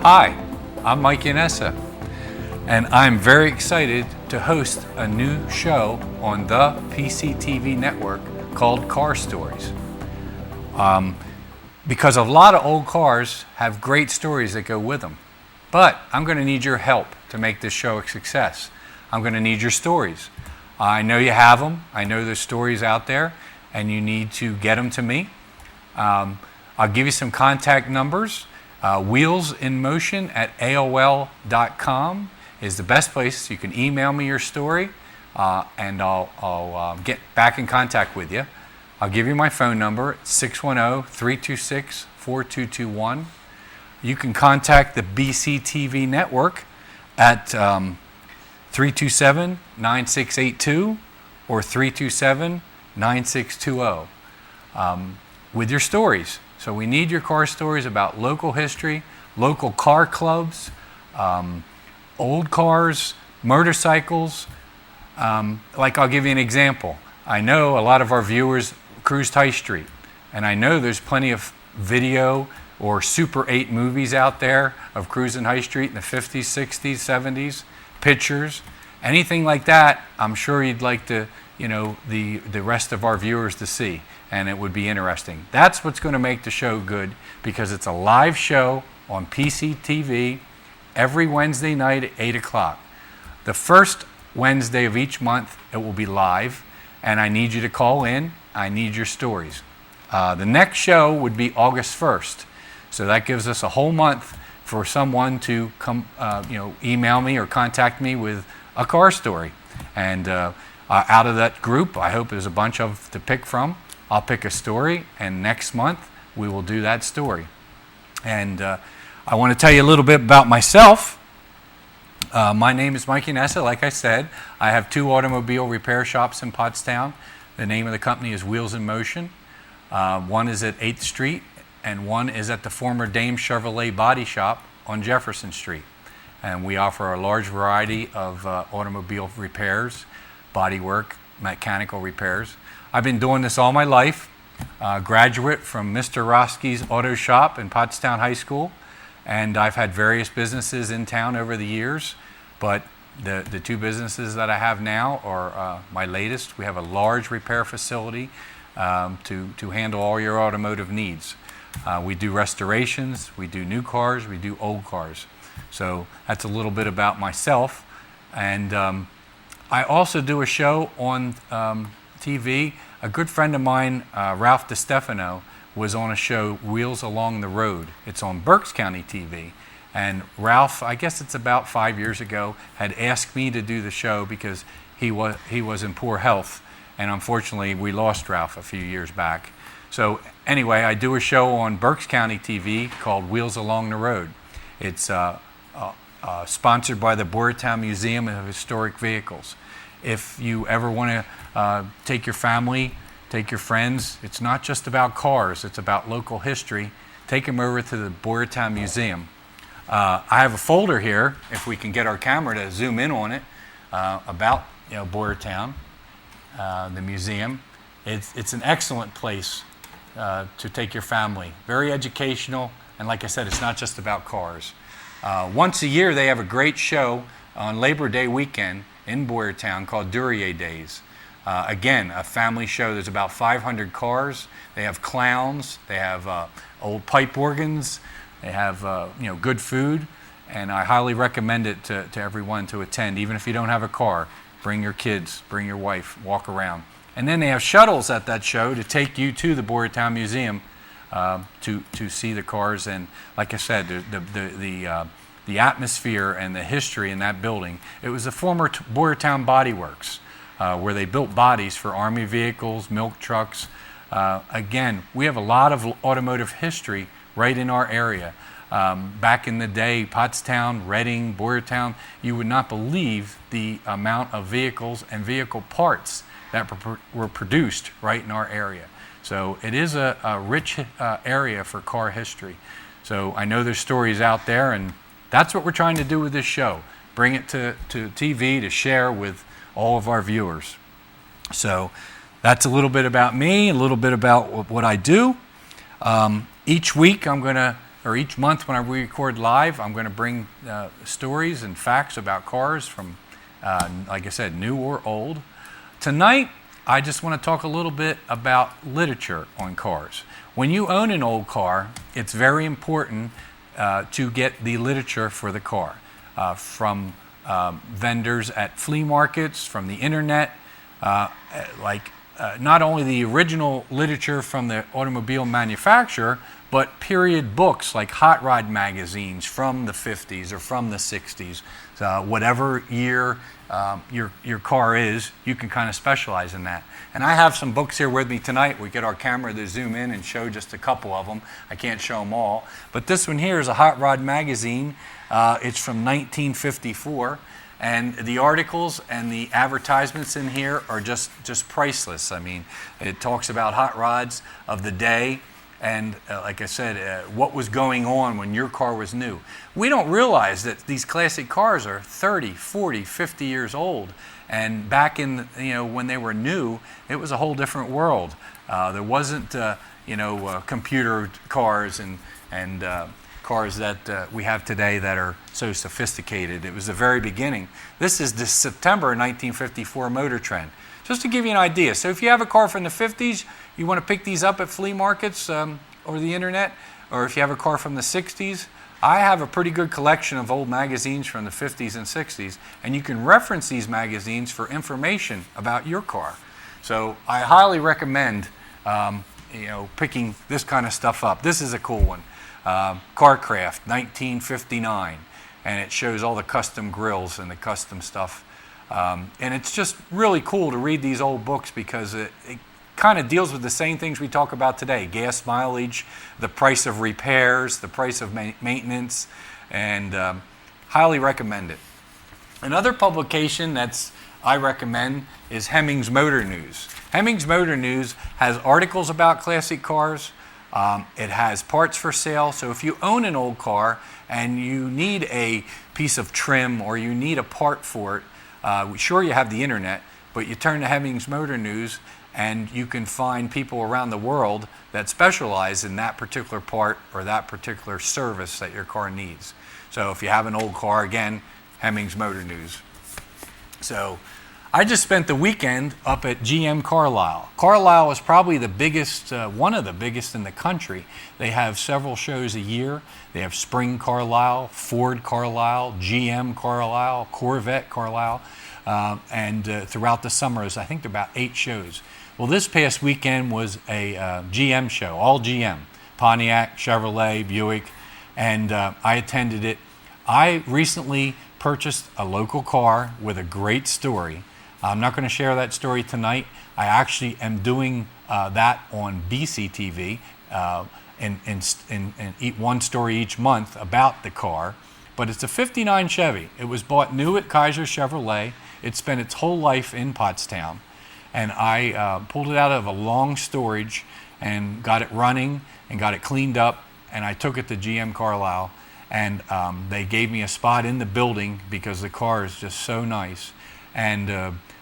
Hi, I'm Mike Yannessa, and I'm very excited to host a new show on the PCTV Network called Car Stories. Because a lot of old cars have great stories that go with them. But I'm going to need your help to make this show a success. I'm going to need your stories. I know you have them. I know there's stories out there, and you need to get them to me. I'll give you some contact numbers. wheelsinmotion@aol.com is the best place. You can email me your story, and I'll get back in contact with you. I'll give you my phone number, 610-326-4221. You can contact the PCTV Network at 327-9682 or 327-9620 with your stories. So we need your car stories about local history, local car clubs, old cars, motorcycles. I'll give you an example. I know a lot of our viewers cruised High Street, and I know there's plenty of video or Super 8 movies out there of cruising High Street in the 50s, 60s, 70s, pictures, anything like that. I'm sure you'd like to, the rest of our viewers to see, and it would be interesting. That's what's going to make the show good, because it's a live show on PCTV every Wednesday night at 8 o'clock. The first Wednesday of each month, it will be live, and I need you to call in. I need your stories. The next show would be August 1st. So that gives us a whole month for someone to come, email me or contact me with a car story. And out of that group, I hope there's a bunch of to pick from. I'll pick a story, and next month we will do that story. And I want to tell you a little bit about myself. My name is Mike Yannessa. Like I said, I have 2 automobile repair shops in Pottstown. The name of the company is Wheels in Motion. One is at 8th Street, and one is at the former Dame Chevrolet Body Shop on Jefferson Street. And we offer a large variety of automobile repairs, body work, mechanical repairs. I've been doing this all my life. Graduate from Mr. Roski's Auto Shop in Pottstown High School, and I've had various businesses in town over the years, but the 2 businesses that I have now are my latest. We have a large repair facility to handle all your automotive needs. We do restorations, we do new cars, we do old cars. So that's a little bit about myself. And I also do a show on TV. A good friend of mine, Ralph DiStefano, was on a show, Wheels Along the Road. It's on Berks County TV. And Ralph, I guess it's about 5 years ago, had asked me to do the show because he was in poor health. And unfortunately, we lost Ralph a few years back. So anyway, I do a show on Berks County TV called Wheels Along the Road. It's sponsored by the Pottstown Museum of Historic Vehicles. If you ever want to take your family, take your friends, it's not just about cars, it's about local history. Take them over to the Pottstown Museum. I have a folder here, if we can get our camera to zoom in on it, about Pottstown, the museum. It's an excellent place to take your family. Very educational, and like I said, it's not just about cars. Once a year, they have a great show on Labor Day weekend in Pottstown called Duryea Days. Again, a family show. There's about 500 cars. They have clowns. They have old pipe organs. They have good food, and I highly recommend it to everyone to attend. Even if you don't have a car, bring your kids, bring your wife, walk around. And then they have shuttles at that show to take you to the Pottstown Museum to see the cars. And like I said, the atmosphere and the history in that building. It was the former Pottstown Body Works, where they built bodies for Army vehicles, milk trucks. Again, we have a lot of automotive history right in our area. Back in the day, Pottstown, Reading, Pottstown, you would not believe the amount of vehicles and vehicle parts that were produced right in our area. So it is a rich area for car history. So I know there's stories out there, and that's what we're trying to do with this show. Bring it to TV to share with all of our viewers. So that's a little bit about me, a little bit about what I do. Each week I'm going to or each month when we record live, I'm going to bring stories and facts about cars from, like I said, new or old. Tonight, I just want to talk a little bit about literature on cars. When you own an old car, it's very important to get the literature for the car from vendors at flea markets, from the internet, not only the original literature from the automobile manufacturer, but period books like hot rod magazines from the 50s or from the 60s. Whatever year your car is, you can kind of specialize in that. And I have some books here with me tonight. We get our camera to zoom in and show just a couple of them. I can't show them all. But this one here is a hot rod magazine. It's from 1954. And the articles and the advertisements in here are just priceless. I mean, it talks about hot rods of the day and, like I said, what was going on when your car was new. We don't realize that these classic cars are 30, 40, 50 years old. And back in, when they were new, it was a whole different world. There wasn't, computer cars and cars that we have today that are so sophisticated. It was the very beginning. This is the September 1954 Motor Trend. Just to give you an idea. So if you have a car from the 50s, you want to pick these up at flea markets or the internet, or if you have a car from the 60s, I have a pretty good collection of old magazines from the 50s and 60s, and you can reference these magazines for information about your car. So I highly recommend picking this kind of stuff up. This is a cool one. Carcraft, 1959, and it shows all the custom grills and the custom stuff. And it's just really cool to read these old books because it kind of deals with the same things we talk about today: gas mileage, the price of repairs, the price of maintenance, and highly recommend it. Another publication I recommend is Hemmings Motor News. Hemmings Motor News has articles about classic cars. It has parts for sale. So if you own an old car and you need a piece of trim or you need a part for it, sure, you have the internet, but you turn to Hemmings Motor News and you can find people around the world that specialize in that particular part or that particular service that your car needs. So if you have an old car, again, Hemmings Motor News. So I just spent the weekend up at GM Carlisle. Carlisle is probably the biggest, one of the biggest in the country. They have several shows a year. They have Spring Carlisle, Ford Carlisle, GM Carlisle, Corvette Carlisle, and throughout the summers, I think there are about 8 shows. Well, this past weekend was a GM show, all GM, Pontiac, Chevrolet, Buick, and I attended it. I recently purchased a local car with a great story. I'm not going to share that story tonight. I actually am doing that on PCTV and eat one story each month about the car. But it's a 59 Chevy. It was bought new at Kaiser Chevrolet. It spent its whole life in Pottstown. And I pulled it out of a long storage and got it running and got it cleaned up. And I took it to GM Carlisle. And they gave me a spot in the building because the car is just so nice. And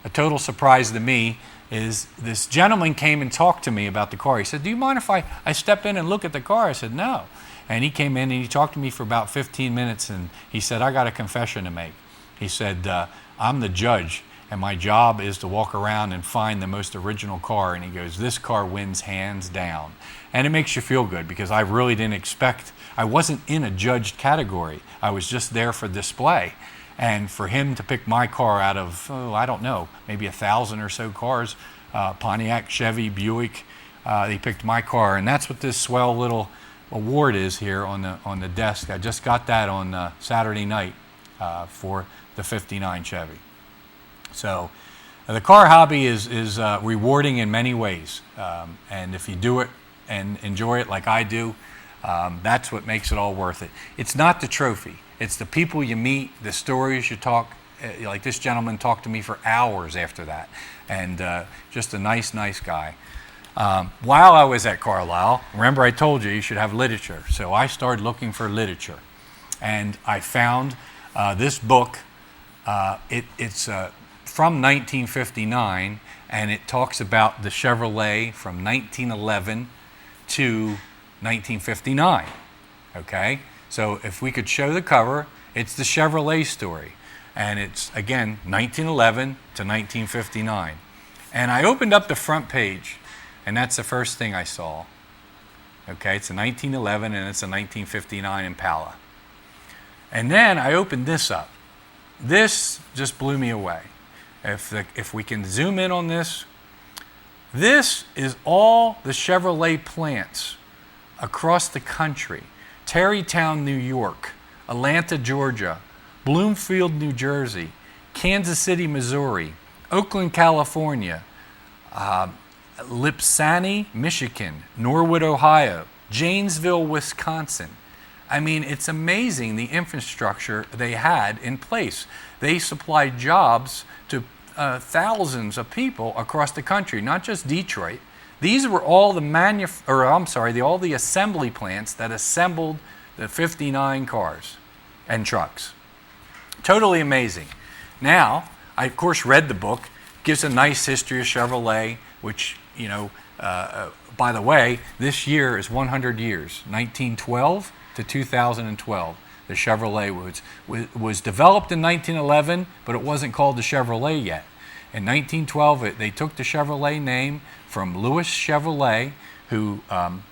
a total surprise to me is this gentleman came and talked to me about the car. He said, "Do you mind if I step in and look at the car?" I said, "No." And he came in and he talked to me for about 15 minutes and he said, "I got a confession to make." He said, "I'm the judge and my job is to walk around and find the most original car." And he goes, "This car wins hands down." And it makes you feel good because I really didn't expect, I wasn't in a judged category. I was just there for display. And for him to pick my car out of, I don't know, maybe 1,000 or so cars, Pontiac, Chevy, Buick, he picked my car. And that's what this swell little award is here on the desk. I just got that on Saturday night for the 59 Chevy. So the car hobby is rewarding in many ways. And if you do it and enjoy it like I do, that's what makes it all worth it. It's not the trophy. It's the people you meet, the stories you talk. Like this gentleman talked to me for hours after that. And just a nice guy. While I was at Carlisle, remember I told you should have literature. So I started looking for literature. And I found this book. It's from 1959, and it talks about the Chevrolet from 1911 to 1959. Okay, so if we could show the cover, it's the Chevrolet story. And it's, again, 1911 to 1959. And I opened up the front page, and that's the first thing I saw. Okay, it's a 1911 and it's a 1959 Impala. And then I opened this up. This just blew me away. If we can zoom in on this, this is all the Chevrolet plants across the country. Tarrytown, New York, Atlanta, Georgia, Bloomfield, New Jersey, Kansas City, Missouri, Oakland, California, Lipsani, Michigan, Norwood, Ohio, Janesville, Wisconsin. I mean, it's amazing the infrastructure they had in place. They supplied jobs to thousands of people across the country, not just Detroit. These were all all the assembly plants that assembled the 59 cars and trucks. Totally amazing. Now, I of course read the book. Gives a nice history of Chevrolet, which, by the way, this year is 100 years, 1912 to 2012. The Chevrolet was developed in 1911, but it wasn't called the Chevrolet yet. In 1912, they took the Chevrolet name from Louis Chevrolet, who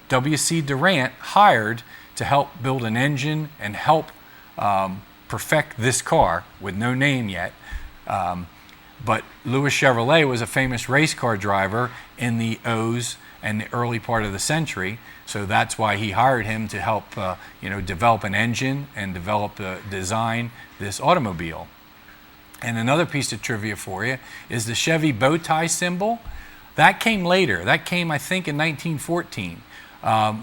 W.C. Durant hired to help build an engine and help perfect this car with no name yet. But Louis Chevrolet was a famous race car driver in the O's and the early part of the century, so that's why he hired him to help develop an engine and design this automobile. And another piece of trivia for you is the Chevy bow tie symbol. That came later. That came, I think, in 1914.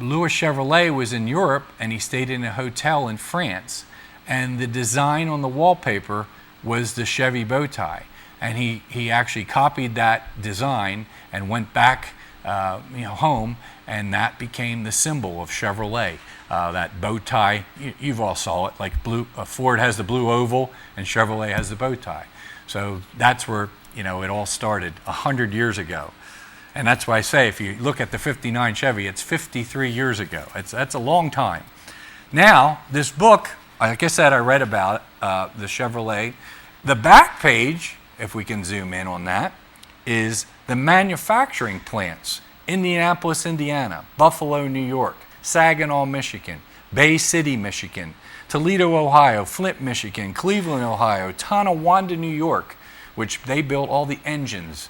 Louis Chevrolet was in Europe, and he stayed in a hotel in France, and the design on the wallpaper was the Chevy bow tie. And he actually copied that design and went back home, and that became the symbol of Chevrolet. That bow tie, you've all saw it, like blue. Ford has the blue oval, and Chevrolet has the bow tie. So that's where it all started 100 years ago. And that's why I say, if you look at the 59 Chevy, it's 53 years ago. That's a long time. Now, this book, like I said, I read about the Chevrolet. The back page, if we can zoom in on that, is the manufacturing plants. Indianapolis, Indiana, Buffalo, New York, Saginaw, Michigan, Bay City, Michigan, Toledo, Ohio, Flint, Michigan, Cleveland, Ohio, Tonawanda, New York, which they built all the engines.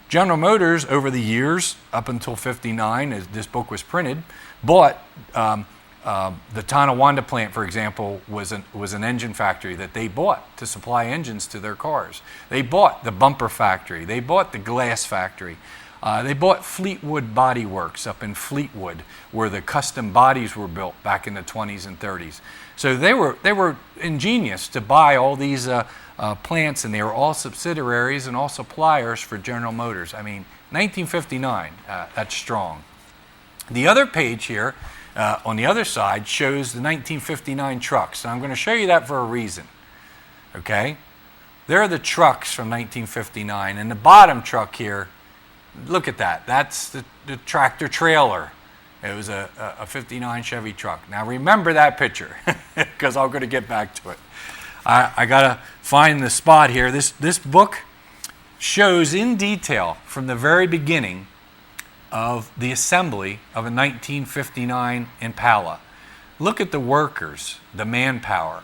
General Motors, over the years, up until 59, as this book was printed, bought the Tonawanda plant, for example, was an engine factory that they bought to supply engines to their cars. They bought the bumper factory. They bought the glass factory. They bought Fleetwood Body Works up in Fleetwood, where the custom bodies were built back in the 20s and 30s. So they were ingenious to buy all these plants, and they were all subsidiaries and all suppliers for General Motors. I mean, 1959, that's strong. The other page here, on the other side, shows the 1959 trucks. And I'm going to show you that for a reason. Okay? There are the trucks from 1959. And the bottom truck here, look at that. That's the tractor trailer. It was a 59 Chevy truck. Now remember that picture, because I'm going to get back to it. I got to find the spot here. This book shows in detail from the very beginning of the assembly of a 1959 Impala. Look at the workers, the manpower.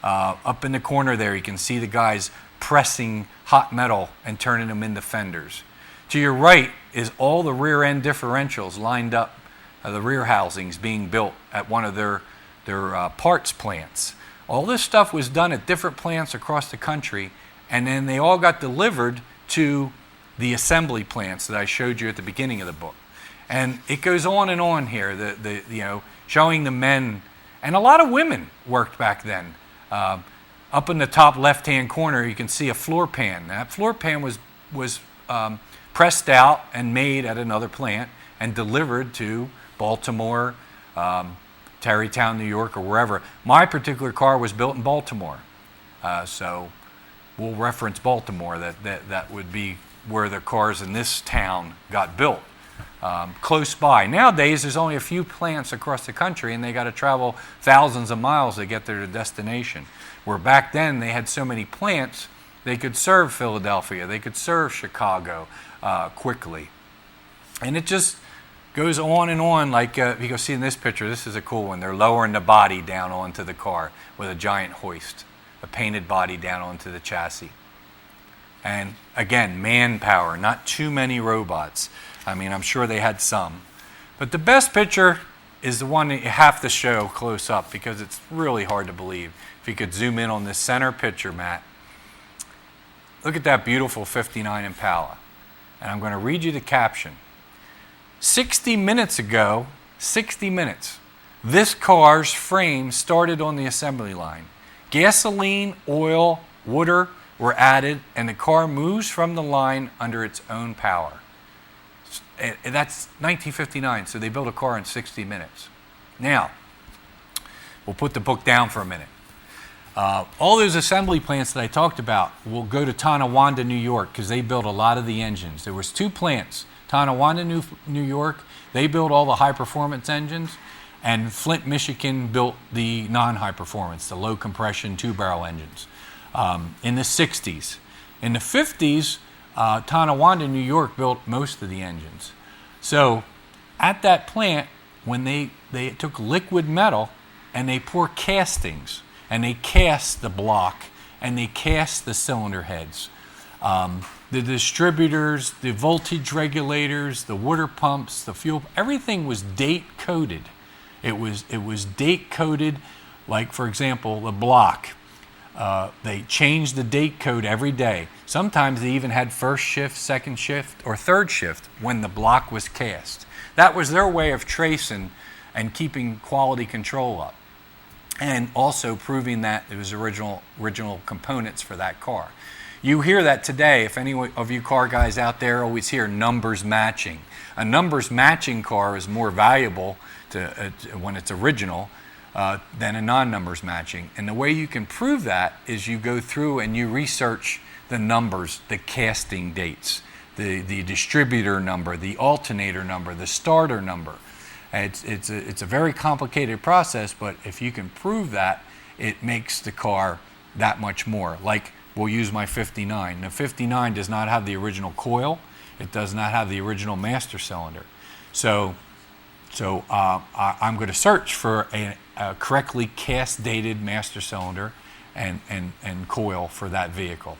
Up in the corner there, you can see the guys pressing hot metal and turning them into fenders. To your right is all the rear end differentials lined up, the rear housings being built at one of their parts plants. All this stuff was done at different plants across the country, and then they all got delivered to the assembly plants that I showed you at the beginning of the book. And it goes on and on here, showing the men, and a lot of women worked back then. Up in the top left-hand corner, you can see a floor pan. That floor pan was pressed out and made at another plant and delivered to Baltimore, Tarrytown, New York, or wherever. My particular car was built in Baltimore, so we'll reference Baltimore. That would be where the cars in this town got built. close by. Nowadays, there's only a few plants across the country, and they got to travel thousands of miles to get to their destination. Where back then, they had so many plants, they could serve Philadelphia, they could serve Chicago quickly. And it just goes on and on. Like you can see in this picture, this is a cool one. They're lowering the body down onto the car with a giant hoist, a painted body down onto the chassis. And again, manpower, not too many robots. I mean, I'm sure they had some. But the best picture is the one that you have to show close up because it's really hard to believe. If you could zoom in on this center picture, Matt. Look at that beautiful 59 Impala. And I'm going to read you the caption. 60 minutes ago, 60 minutes, this car's frame started on the assembly line. Gasoline, oil, water were added, and the car moves from the line under its own power. And that's 1959, so they built a car in 60 minutes. Now, we'll put the book down for a minute. All those assembly plants that I talked about will go to Tonawanda, New York, because they built a lot of the engines. There was 2 plants, Tonawanda, New York, they built all the high-performance engines, and Flint, Michigan built the non-high-performance, the low-compression 2-barrel engines in the 60s. In the 50s, Tonawanda, New York built most of the engines. So at that plant, when they took liquid metal and they pour castings, and they cast the block, and they cast the cylinder heads. The distributors, the voltage regulators, the water pumps, the fuel, everything was date coded. It was date coded, like for example, the block. They changed the date code every day. Sometimes they even had first shift, second shift, or third shift when the block was cast. That was their way of tracing and keeping quality control up. And also proving that it was original components for that car. You hear that today, if any of you car guys out there always hear numbers matching. A numbers matching car is more valuable when it's original than a non-numbers matching. And the way you can prove that is you go through and you research the numbers, the casting dates, the distributor number, the alternator number, the starter number. It's a very complicated process, but if you can prove that, it makes the car that much more. Like, we'll use my 59. The 59 does not have the original coil. It does not have the original master cylinder. So I'm going to search for a correctly cast dated master cylinder and coil for that vehicle.